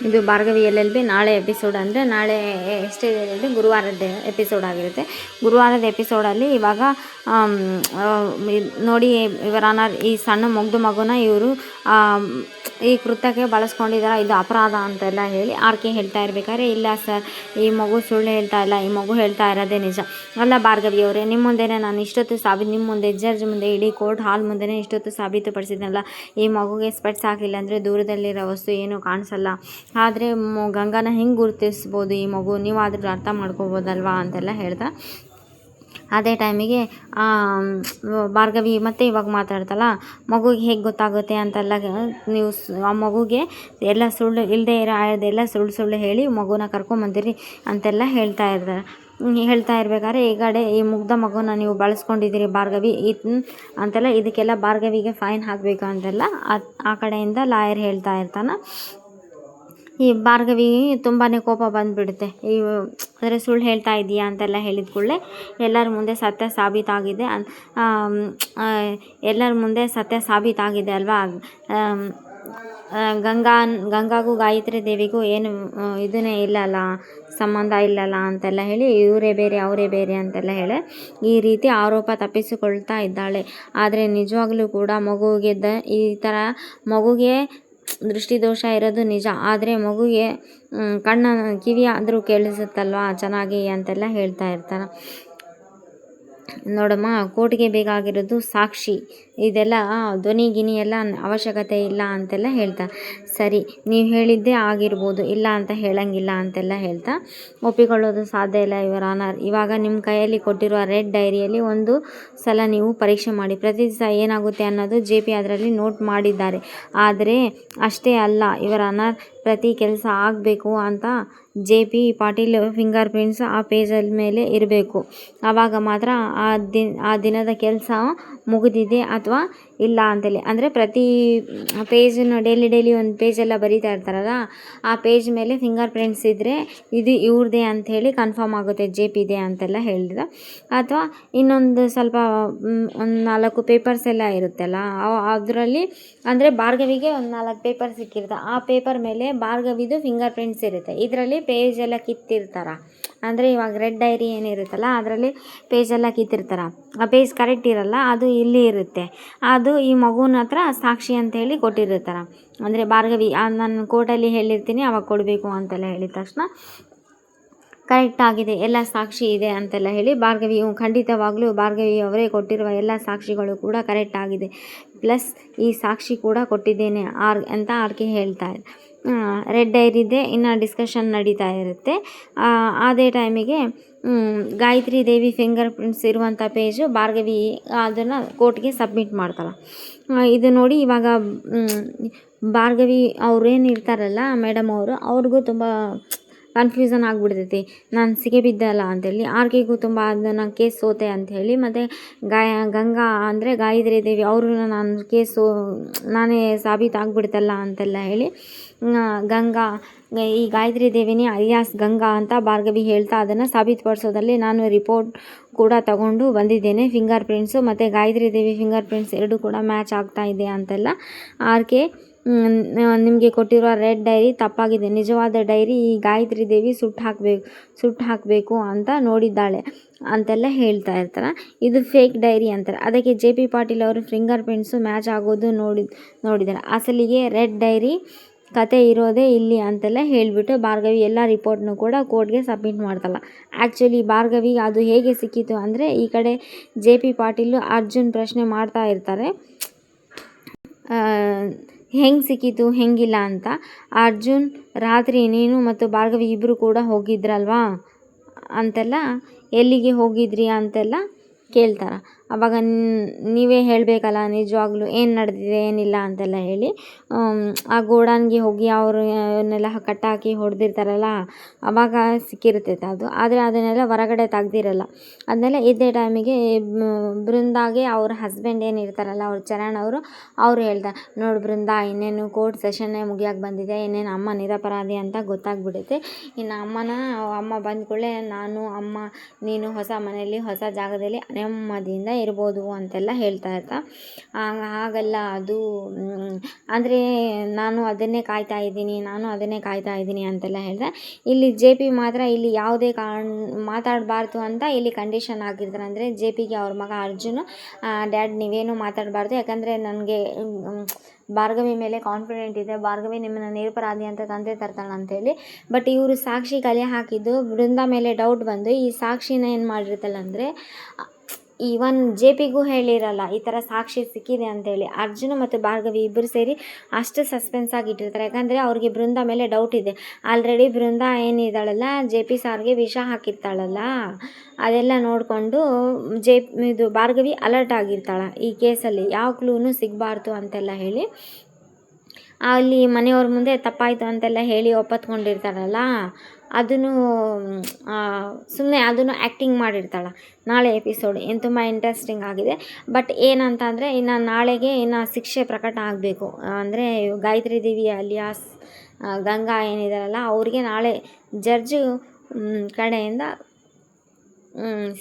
ಇದು ಭಾರ್ಗವಿ LLB ನಾಳೆ episode ಅಂದರೆ ನಾಳೆ ಎಷ್ಟೇ ಗುರುವಾರದ ಎಪಿಸೋಡ್ ಆಗಿರುತ್ತೆ. ಗುರುವಾರದ ಎಪಿಸೋಡಲ್ಲಿ ಇವಾಗ ನೋಡಿ ಇವರ ಈ ಸಣ್ಣ ಮುಗ್ಧ ಮಗುನ ಇವರು ಈ ಕೃತ್ಯಕ್ಕೆ ಬಳಸ್ಕೊಂಡಿದ್ದಾರೆ, ಇದು ಅಪರಾಧ ಅಂತೆಲ್ಲ ಹೇಳಿ ಆರ್ಕೆ ಹೇಳ್ತಾ ಇರ್ಬೇಕಾದ್ರೆ, ಇಲ್ಲ ಸರ್ ಈ ಮಗು ಸುಳ್ಳು ಹೇಳ್ತಾ ಇಲ್ಲ, ಈ ಮಗು ಹೇಳ್ತಾ ಇರೋದೇ ನಿಜ. ಅಲ್ಲ ಭಾರ್ಗವಿಯವರೇ, ನಿಮ್ಮ ಮುಂದೆನೇ ನಾನು ಇಷ್ಟೊತ್ತು ನಿಮ್ಮ ಮುಂದೆ ಜಡ್ಜ್ ಮುಂದೆ ಇಡೀ ಕೋರ್ಟ್ ಹಾಲ್ ಮುಂದೆನೇ ಇಷ್ಟೊತ್ತು ಸಾಬೀತುಪಡಿಸಿದ್ನಲ್ಲ, ಈ ಮಗುಗೆ ಸ್ಪೆಟ್ಸ್ ಹಾಕಲಿಲ್ಲ ಅಂದರೆ ದೂರದಲ್ಲಿರೋ ವಸ್ತು ಏನೂ ಕಾಣಿಸಲ್ಲ, ಆದರೆ ಗಂಗಾನ ಹೆಂಗೆ ಗುರುತಿಸ್ಬೋದು ಈ ಮಗು, ನೀವಾದರೂ ಅರ್ಥ ಮಾಡ್ಕೋಬೋದಲ್ವಾ ಅಂತೆಲ್ಲ ಹೇಳ್ತಾ ಅದೇ ಟೈಮಿಗೆ ಭಾರ್ಗವಿ ಮತ್ತೆ ಇವಾಗ ಮಾತಾಡ್ತಲ್ಲ, ಮಗುಗೆ ಹೇಗೆ ಗೊತ್ತಾಗುತ್ತೆ ಅಂತೆಲ್ಲ ನೀವು ಆ ಮಗುಗೆ ಎಲ್ಲ ಸುಳ್ಳು ಇಲ್ಲದೆ ಇರೋ ಸುಳ್ಳು ಹೇಳಿ ಮಗುನ ಕರ್ಕೊಂಬಂದಿರಿ ಅಂತೆಲ್ಲ ಹೇಳ್ತಾ ಇರ್ಬೇಕಾದ್ರೆ ಈ ಕಡೆ ಈ ಮುಗ್ಧ ಮಗುನ ನೀವು ಬಳಸ್ಕೊಂಡಿದ್ದೀರಿ ಭಾರ್ಗವಿ ಅಂತೆಲ್ಲ, ಇದಕ್ಕೆಲ್ಲ ಭಾರ್ಗವಿಗೆ ಫೈನ್ ಹಾಕಬೇಕು ಅಂತೆಲ್ಲ ಆ ಕಡೆಯಿಂದ ಲಾಯರ್ ಹೇಳ್ತಾ ಇರ್ತಾನೆ. ಈ ಭಾರ್ಗವಿ ತುಂಬಾ ಕೋಪ ಬಂದುಬಿಡುತ್ತೆ. ಅಂದರೆ ಸುಳ್ಳು ಹೇಳ್ತಾ ಇದೆಯಾ ಅಂತೆಲ್ಲ ಹೇಳಿದ ಕೂಡಲೇ ಎಲ್ಲರ ಮುಂದೆ ಸತ್ಯ ಸಾಬೀತಾಗಿದೆ ಅಲ್ವಾ, ಗಂಗಾಗೂ ಗಾಯತ್ರಿ ದೇವಿಗೂ ಏನು ಇದನ್ನೇ ಇಲ್ಲಲ್ಲ, ಸಂಬಂಧ ಇಲ್ಲಲ್ಲ ಅಂತೆಲ್ಲ ಹೇಳಿ ಇವರೇ ಬೇರೆ ಅವರೇ ಬೇರೆ ಅಂತೆಲ್ಲ ಹೇಳಿ ಈ ರೀತಿ ಆರೋಪ ತಪ್ಪಿಸಿಕೊಳ್ತಾ ಇದ್ದಾಳೆ. ಆದರೆ ನಿಜವಾಗ್ಲೂ ಕೂಡ ಈ ಥರ ಮಗುಗೆ ದೃಷ್ಟಿದೋಷ ಇರೋದು ನಿಜ, ಆದರೆ ಮಗುಗೆ ಕಿವಿ ಆದರೂ ಕೇಳಿಸುತ್ತಲ್ವಾ ಚೆನ್ನಾಗಿ ಅಂತೆಲ್ಲ ಹೇಳ್ತಾ ಇರ್ತಾನೆ. ನೋಡಮ್ಮ, ಕೋರ್ಟ್ಗೆ ಬೇಕಾಗಿರೋದು ಸಾಕ್ಷಿ, ಇದೆಲ್ಲ ಧ್ವನಿ ಗಿನಿ ಎಲ್ಲ ಅವಶ್ಯಕತೆ ಇಲ್ಲ ಅಂತೆಲ್ಲ ಹೇಳ್ತಾ, ಸರಿ ನೀವು ಹೇಳಿದ್ದೇ ಆಗಿರ್ಬೋದು, ಇಲ್ಲ ಅಂತ ಹೇಳಂಗಿಲ್ಲ ಅಂತೆಲ್ಲ ಹೇಳ್ತಾ, ಒಪ್ಪಿಕೊಳ್ಳೋದು ಸಾಧ್ಯ ಇಲ್ಲ ಯುವರ್ ಆನರ್, ಇವಾಗ ನಿಮ್ಮ ಕೈಯಲ್ಲಿ ಕೊಟ್ಟಿರುವ ರೆಡ್ ಡೈರಿಯಲ್ಲಿ ಒಂದು ಸಲ ನೀವು ಪರೀಕ್ಷೆ ಮಾಡಿ, ಪ್ರತಿ ದಿವಸ ಏನಾಗುತ್ತೆ ಅನ್ನೋದು JP ಅದರಲ್ಲಿ ನೋಟ್ ಮಾಡಿದ್ದಾರೆ, ಆದರೆ ಅಷ್ಟೇ ಅಲ್ಲ ಯುವರ್ ಆನರ್, ಪ್ರತಿ ಕೆಲಸ ಆಗಬೇಕು ಅಂತ JP ಪಾಟೀಲ್ ಫಿಂಗರ್ ಪ್ರಿಂಟ್ಸ್ ಆ ಪೇಜಲ್ ಮೇಲೆ ಇರಬೇಕು, ಆವಾಗ ಮಾತ್ರ ಆ ದಿನದ ಕೆಲಸ ಮುಗಿದಿದೆ ಅಥವಾ ಇಲ್ಲ ಅಂತೇಳಿ. ಅಂದರೆ ಪ್ರತಿ ಪೇಜನ್ನು ಡೈಲಿ ಒಂದು ಪೇಜೆಲ್ಲ ಬರೀತಾ ಇರ್ತಾರಲ್ಲ, ಆ ಪೇಜ್ ಮೇಲೆ ಫಿಂಗರ್ ಪ್ರಿಂಟ್ಸ್ ಇದ್ದರೆ ಇದು ಇವ್ರದೇ ಅಂಥೇಳಿ ಕನ್ಫರ್ಮ್ ಆಗುತ್ತೆ JPದೆ ಅಂತೆಲ್ಲ ಹೇಳಿದ. ಅಥವಾ ಇನ್ನೊಂದು ಸ್ವಲ್ಪ ಒಂದು 4 ಪೇಪರ್ಸ್ ಎಲ್ಲ ಇರುತ್ತಲ್ಲ, ಅದರಲ್ಲಿ ಅಂದರೆ ಭಾರ್ಗವಿಗೆ ಒಂದು 4 ಪೇಪರ್ ಸಿಕ್ಕಿರುತ್ತೆ, ಆ ಪೇಪರ್ ಮೇಲೆ ಭಾರ್ಗವಿದು ಫಿಂಗರ್ ಪ್ರಿಂಟ್ಸ್ ಇರುತ್ತೆ, ಇದರಲ್ಲಿ ಪೇಜ್ ಎಲ್ಲ ಕಿತ್ತಿರ್ತಾರೆ. ಅಂದರೆ ಇವಾಗ ರೆಡ್ ಡೈರಿ ಏನಿರುತ್ತಲ್ಲ ಅದರಲ್ಲಿ ಪೇಜೆಲ್ಲ ಕಿತ್ತಿರ್ತಾರೆ, ಆ ಪೇಜ್ ಕರೆಕ್ಟ್ ಇರಲ್ಲ, ಅದು ಇಲ್ಲಿ ಇರುತ್ತೆ, ಅದು ಈ ಮಗುನ ಹತ್ರ ಸಾಕ್ಷಿ ಅಂತೇಳಿ ಕೊಟ್ಟಿರ್ತಾರೆ. ಅಂದರೆ ಭಾರ್ಗವಿ ನಾನು ಕೋರ್ಟಲ್ಲಿ ಹೇಳಿರ್ತೀನಿ ಅವಾಗ ಕೊಡಬೇಕು ಅಂತೆಲ್ಲ ಹೇಳಿದ ತಕ್ಷಣ ಕರೆಕ್ಟ್ ಆಗಿದೆ, ಎಲ್ಲ ಸಾಕ್ಷಿ ಇದೆ ಅಂತೆಲ್ಲ ಹೇಳಿ ಭಾರ್ಗವಿ ಖಂಡಿತವಾಗ್ಲೂ ಭಾರ್ಗವಿ ಅವರೇ ಕೊಟ್ಟಿರುವ ಎಲ್ಲ ಸಾಕ್ಷಿಗಳು ಕೂಡ ಕರೆಕ್ಟ್ ಆಗಿದೆ, ಪ್ಲಸ್ ಈ ಸಾಕ್ಷಿ ಕೂಡ ಕೊಟ್ಟಿದ್ದೇನೆ ಅಂತ ಆರ್ಕೆ ಹೇಳ್ತಾ ಇದೆ. ರೆಡ್ ಡೈರಿದೆ ಇನ್ನು ಡಿಸ್ಕಷನ್ ನಡೀತಾ ಇರುತ್ತೆ. ಅದೇ ಟೈಮಿಗೆ ಗಾಯತ್ರಿ ದೇವಿ ಫಿಂಗರ್ ಪ್ರಿಂಟ್ಸ್ ಇರುವಂಥ ಪೇಜು ಭಾರ್ಗವಿ ಅದನ್ನು ಕೋರ್ಟ್ಗೆ ಸಬ್ಮಿಟ್ ಮಾಡ್ತಾಳೆ. ಇದು ನೋಡಿ ಇವಾಗ ಭಾರ್ಗವಿ ಅವ್ರೇನು ಇರ್ತಾರಲ್ಲ ಮೇಡಮ್ ಅವ್ರಿಗೂ ತುಂಬ ಕನ್ಫ್ಯೂಸನ್ ಆಗಿಬಿಡ್ತೈತಿ, ನಾನು ಸಿಗಬಿದ್ದಲ್ಲ ಅಂಥೇಳಿ. ಆರ್ಕೆಗೂ ತುಂಬ ನಾನು ಕೇಸ್ ಸೋತೆ ಅಂಥೇಳಿ, ಮತ್ತು ಗಂಗಾ ಅಂದರೆ ಗಾಯತ್ರಿ ದೇವಿ ಅವರು ನಾನು ನಾನೇ ಸಾಬೀತಾಗ್ಬಿಡ್ತಲ್ಲ ಅಂತೆಲ್ಲ ಹೇಳಿ ಈ ಗಾಯತ್ರಿ ದೇವಿನೇ ಅಲಿಯಾಸ್ ಗಂಗಾ ಅಂತ ಭಾರ್ಗವಿ ಹೇಳ್ತಾ ಅದನ್ನು ಸಾಬೀತುಪಡಿಸೋದಲ್ಲಿ ನಾನು ರಿಪೋರ್ಟ್ ಕೂಡ ತಗೊಂಡು ಬಂದಿದ್ದೇನೆ, ಫಿಂಗರ್ ಪ್ರಿಂಟ್ಸು ಮತ್ತು ಗಾಯತ್ರಿ ದೇವಿ ಫಿಂಗರ್ ಪ್ರಿಂಟ್ಸ್ ಎರಡೂ ಕೂಡ ಮ್ಯಾಚ್ ಆಗ್ತಾ ಇದೆ ಅಂತೆಲ್ಲ ಆರ್ಕೆ ನಿಮಗೆ ಕೊಟ್ಟಿರೋ ರೆಡ್ ಡೈರಿ ತಪ್ಪಾಗಿದೆ, ನಿಜವಾದ ಡೈರಿ ಈ ಗಾಯತ್ರಿ ದೇವಿ ಸುಟ್ಟು ಹಾಕಬೇಕು ಅಂತ ನೋಡಿದ್ದಾಳೆ ಅಂತೆಲ್ಲ ಹೇಳ್ತಾ ಇರ್ತಾರೆ. ಇದು ಫೇಕ್ ಡೈರಿ ಅಂತಾರೆ, ಅದಕ್ಕೆ JP ಪಾಟೀಲ್ ಅವರು ಫಿಂಗರ್ ಪ್ರಿಂಟ್ಸು ಮ್ಯಾಚ್ ಆಗೋದು ನೋಡಿದ್ದಾರೆ, ಅಸಲಿಗೆ ರೆಡ್ ಡೈರಿ ಕತೆ ಇರೋದೇ ಇಲ್ಲಿ ಅಂತೆಲ್ಲ ಹೇಳಿಬಿಟ್ಟು ಭಾರ್ಗವಿ ಎಲ್ಲ ರಿಪೋರ್ಟ್ನು ಕೂಡ ಕೋರ್ಟ್ಗೆ ಸಬ್ಮಿಟ್ ಮಾಡ್ತಲ್ಲ. ಆ್ಯಕ್ಚುಲಿ ಭಾರ್ಗವಿಗೆ ಅದು ಹೇಗೆ ಸಿಕ್ಕಿತು ಅಂದರೆ, ಈ ಕಡೆ JP ಪಾಟೀಲು ಅರ್ಜುನ್ ಪ್ರಶ್ನೆ ಮಾಡ್ತಾ ಇರ್ತಾರೆ ಹೆಂಗೆ ಸಿಕ್ಕಿತು ಹೆಂಗಿಲ್ಲ ಅಂತ. ಅರ್ಜುನ್ ರಾತ್ರಿ ನೀನು ಮತ್ತು ಭಾರ್ಗವಿ ಇಬ್ಬರು ಕೂಡ ಹೋಗಿದ್ರಲ್ವಾ ಅಂತೆಲ್ಲ, ಎಲ್ಲಿಗೆ ಹೋಗಿದ್ರಿ ಅಂತೆಲ್ಲ ಕೇಳ್ತಾರೆ. ಆವಾಗ ನೀವೇ ಹೇಳಬೇಕಲ್ಲ ನಿಜವಾಗ್ಲೂ ಏನು ನಡೆದಿದೆ ಏನಿಲ್ಲ ಅಂತೆಲ್ಲ ಹೇಳಿ ಆ ಗೋಡನ್ಗೆ ಹೋಗಿ ಅವರನ್ನೆಲ್ಲ ಕಟ್ಟಾಕಿ ಹೊಡೆದಿರ್ತಾರಲ್ಲ ಆವಾಗ ಸಿಕ್ಕಿರ್ತೈತೆ ಅದು, ಆದರೆ ಅದನ್ನೆಲ್ಲ ಹೊರಗಡೆ ತೆಗ್ದಿರಲ್ಲ. ಅದನ್ನೆಲ್ಲ ಇದ್ದೇ ಟೈಮಿಗೆ ಬೃಂದಾಗೆ ಅವ್ರ ಹಸ್ಬೆಂಡ್ ಏನಿರ್ತಾರಲ್ಲ ಅವ್ರ ಚರಣ್ ಅವರು ಹೇಳ್ತಾರೆ, ನೋಡಿ ಬೃಂದಾ ಇನ್ನೇನು ಕೋರ್ಟ್ ಸೆಷನ್ನೇ ಮುಗಿಯೋಕೆ ಬಂದಿದೆ, ಇನ್ನೇನು ಅಮ್ಮ ನಿರಪರಾಧಿ ಅಂತ ಗೊತ್ತಾಗ್ಬಿಡುತ್ತೆ, ಇನ್ನು ಅಮ್ಮ ಬಂದ ಕೂಡಲೇ ನಾನು ಅಮ್ಮ ನೀನು ಹೊಸ ಮನೆಯಲ್ಲಿ ಹೊಸ ಜಾಗದಲ್ಲಿ ನೆಮ್ಮದಿಯಿಂದ ಇರ್ಬೋದು ಅಂತೆಲ್ಲ ಹೇಳ್ತಾ ಇರ್ತಾ ಹಾಗಲ್ಲ ಅದು ಅಂದರೆ ನಾನು ಅದನ್ನೇ ಕಾಯ್ತಾ ಇದ್ದೀನಿ ಅಂತೆಲ್ಲ ಹೇಳಿದೆ. ಇಲ್ಲಿ ಜೆ ಪಿ ಮಾತ್ರ ಇಲ್ಲಿ ಯಾವುದೇ ಮಾತಾಡಬಾರ್ದು ಅಂತ ಇಲ್ಲಿ ಕಂಡೀಷನ್ ಆಗಿರ್ತಾರೆ. ಅಂದರೆ ಜೆ ಪಿಗೆ ಅವ್ರ ಮಗ ಅರ್ಜುನ್, ಡ್ಯಾಡ್ ನೀವೇನು ಮಾತಾಡಬಾರ್ದು, ಯಾಕಂದರೆ ನನಗೆ ಭಾರ್ಗವಿ ಮೇಲೆ ಕಾನ್ಫಿಡೆಂಟ್ ಇದೆ, ಭಾರ್ಗವಿ ನಿಮ್ಮನ್ನು ನಿರಪರಾಧಿ ಅಂತ ತಂದೆ ತರ್ತಾಳೆ ಅಂತೇಳಿ. ಬಟ್ ಇವರು ಸಾಕ್ಷಿ ಕಲೆ ಹಾಕಿದ್ದು ಬೃಂದಾ ಮೇಲೆ ಡೌಟ್ ಬಂದು ಈ ಸಾಕ್ಷಿನ ಏನು ಮಾಡಿರ್ತಾಳೆ ಅಂದರೆ ಈವನ್ ಜೆ ಪಿಗೂ ಹೇಳಿರಲ್ಲ ಈ ಥರ ಸಾಕ್ಷಿ ಸಿಕ್ಕಿದೆ ಅಂತೇಳಿ. ಅರ್ಜುನ್ ಮತ್ತು ಭಾರ್ಗವಿ ಇಬ್ಬರು ಸೇರಿ ಅಷ್ಟು ಸಸ್ಪೆನ್ಸ್ ಆಗಿ ಇಟ್ಟಿರ್ತಾರೆ. ಯಾಕಂದರೆ ಅವ್ರಿಗೆ ಬೃಂದಾ ಮೇಲೆ ಡೌಟ್ ಇದೆ. ಆಲ್ರೆಡಿ ಬೃಂದಾ ಏನಿದ್ದಾಳಲ್ಲ ಜೆ ಪಿ ಸಾರ್ಗೆ ವಿಷ ಹಾಕಿರ್ತಾಳಲ್ಲ, ಅದೆಲ್ಲ ನೋಡಿಕೊಂಡು ಇದು ಭಾರ್ಗವಿ ಅಲರ್ಟ್ ಆಗಿರ್ತಾಳೆ ಈ ಕೇಸಲ್ಲಿ ಯಾವ ಕ್ಲೂನು ಸಿಗಬಾರ್ದು ಅಂತೆಲ್ಲ ಹೇಳಿ. ಅಲ್ಲಿ ಮನೆಯವ್ರ ಮುಂದೆ ತಪ್ಪಾಯಿತು ಅಂತೆಲ್ಲ ಹೇಳಿ ಒಪ್ಪತ್ಕೊಂಡಿರ್ತಾರಲ್ಲ, ಅದನ್ನು ಸುಮ್ಮನೆ ಅದನ್ನು ಆ್ಯಕ್ಟಿಂಗ್ ಮಾಡಿರ್ತಾಳೆ. ನಾಳೆ ಎಪಿಸೋಡ್ ಏನು ತುಂಬ ಇಂಟ್ರೆಸ್ಟಿಂಗ್ ಆಗಿದೆ. ಬಟ್ ಏನಂತ ಅಂದರೆ ಇನ್ನು ನಾಳೆಗೆ ಇನ್ನು ಶಿಕ್ಷೆ ಪ್ರಕಟ ಆಗಬೇಕು. ಅಂದರೆ ಗಾಯತ್ರಿ ದೇವಿ ಅಲಿಯಾಸ್ ಗಂಗಾ ಏನಿದಾರಲ್ಲ ಅವ್ರಿಗೆ ನಾಳೆ ಜಡ್ಜು ಕಡೆಯಿಂದ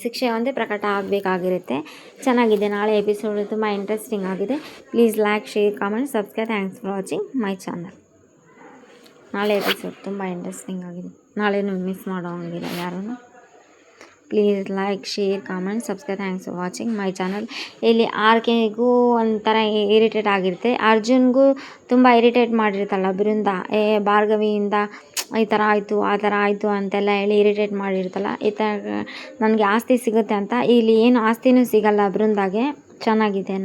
ಶಿಕ್ಷೆ ಒಂದೇ ಪ್ರಕಟ ಆಗಬೇಕಾಗಿರುತ್ತೆ. ಚೆನ್ನಾಗಿದೆ ನಾಳೆ ಎಪಿಸೋಡ್, ತುಂಬ ಇಂಟ್ರೆಸ್ಟಿಂಗ್ ಆಗಿದೆ. Please like, share, comment, subscribe. Thanks for watching my channel. ನಾಳೆ ಎಪಿಸೋಡ್ ತುಂಬ ಇಂಟ್ರೆಸ್ಟಿಂಗ್ ಆಗಿದೆ. ನಾಳೆನೂ ಮಿಸ್ ಮಾಡೋ ಹಂಗಿಲ್ಲ ಯಾರೂ. Please like, share, comment, subscribe. Thanks for watching my channel. ಇಲ್ಲಿ ಆರ್ಕೆಗೂ ಒಂಥರ ಇರಿಟೇಟ್ ಆಗಿರುತ್ತೆ, ಅರ್ಜುನ್ಗೂ ತುಂಬ ಇರಿಟೇಟ್ ಮಾಡಿರ್ತಾಳೆ ಬೃಂದಾ. ಭಾರ್ಗವಿಯಿಂದ ಈ ಥರ ಆಯಿತು ಆ ಥರ ಆಯಿತು ಅಂತೆಲ್ಲ ಹೇಳಿ ಇರಿಟೇಟ್ ಮಾಡಿರ್ತಾಳೆ. ಈ ಥರ ನನಗೆ ಆಸ್ತಿ ಸಿಗುತ್ತೆ ಅಂತ, ಇಲ್ಲಿ ಏನು ಆಸ್ತಿನೂ ಸಿಗಲ್ಲ ಬೃಂದಾಗೆ. ಚೆನ್ನಾಗಿದೆ.